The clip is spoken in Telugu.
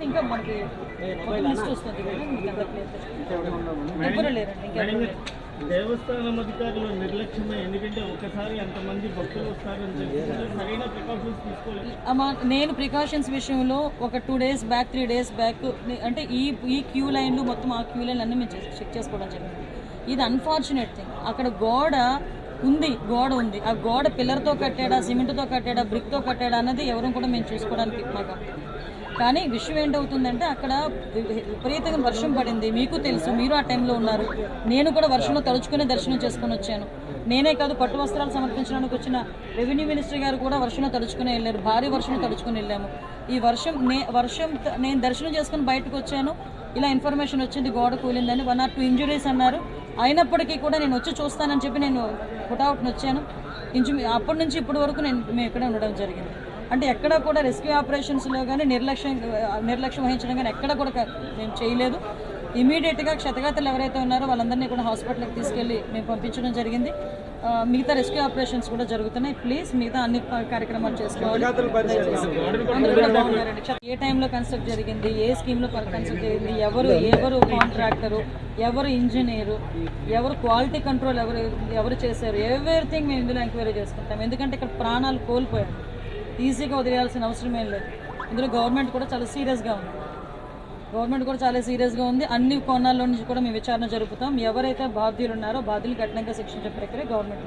ఇంకా మనకి లిస్ట్ వస్తుంది కదా మీకు అంత ఎవరు లేరండి ఇంకెవరు దేవస్థానం అధికారులు నిర్లక్ష్యమే, ఎందుకంటే ఒకసారి అంతమంది భక్తులు వస్తారని చెప్పి సరైన ప్రికాషన్స్ తీసుకోలేదు. నేను ప్రికాషన్స్ విషయంలో ఒక 2 days బ్యాక్ 3 days బ్యాక్ అంటే ఈ క్యూ లైన్లు మొత్తం ఆ క్యూ లైన్లు అన్నీ మేము చెక్ చేసుకోవడం జరిగింది. ఇది అన్ఫార్చునేట్ థింగ్. అక్కడ గోడ ఉంది. ఆ గోడ పిల్లర్తో కట్టాడా, సిమెంట్తో కట్టాడా, బ్రిక్తో కట్టాడా అన్నది ఎవరు కూడా మేము చూసుకోవడానికి మాకు. కానీ విషయం ఏంటవుతుందంటే అక్కడ విపరీతంగా వర్షం పడింది. మీకు తెలుసు, మీరు ఆ టైంలో ఉన్నారు. నేను కూడా వర్షంలో తడుచుకునే దర్శనం చేసుకుని వచ్చాను. నేనే కాదు, పట్టు వస్త్రాలు సమర్పించడానికి వచ్చిన రెవెన్యూ మినిస్టర్ గారు కూడా వర్షంలో తడుచుకుని వెళ్ళారు. భారీ వర్షంలో తడుచుకుని వెళ్ళాము. ఈ వర్షం నేను దర్శనం చేసుకుని బయటకు వచ్చాను. ఇలా ఇన్ఫర్మేషన్ వచ్చింది గోడ కూలిందని. 1 or 2 ఇంజురీస్ అన్నారు. అయినప్పటికీ కూడా నేను వచ్చి చూస్తానని చెప్పి నేను పుట్అవుట్ని వచ్చాను. అప్పటి నుంచి ఇప్పటి వరకు మేము ఇక్కడే ఉండడం జరిగింది. అంటే ఎక్కడ కూడా రెస్క్యూ ఆపరేషన్స్లో కానీ నిర్లక్ష్యం వహించడం కానీ ఎక్కడ కూడా మేము చేయలేదు. ఇమీడియట్గా క్షతగాతులు ఎవరైతే ఉన్నారో వాళ్ళందరినీ కూడా హాస్పిటల్కి తీసుకెళ్ళి మేము పంపించడం జరిగింది. మిగతా రెస్క్యూ ఆపరేషన్స్ కూడా జరుగుతున్నాయి. ప్లీజ్ మిగతా అన్ని కార్యక్రమాలు చేసుకోవాలి. అందరూ కూడా బాగున్నారండి. ఏ టైంలో కన్స్ట్రక్ట్ జరిగింది, ఏ స్కీమ్లో కన్స్ట్రక్ట్ జరిగింది, ఎవరు కాంట్రాక్టరు, ఎవరు ఇంజనీరు, ఎవరు క్వాలిటీ కంట్రోల్ ఎవరు చేశారు, ఎవ్రీథింగ్ మేము ఇందులో ఎంక్వైరీ చేసుకుంటాం. ఎందుకంటే ఇక్కడ ప్రాణాలు కోల్పోయాం. ఈజీగా వదిలేయాల్సిన అవసరం ఏం లేదు. ఇందులో గవర్నమెంట్ కూడా చాలా సీరియస్గా ఉంది. అన్ని కోణాల్లో నుంచి కూడా మేము విచారణ జరుపుతాం. ఎవరైతే బాధ్యులు ఉన్నారో బాధ్యులు కఠినంగా శిక్షించే ప్రక్రియ గవర్నమెంట్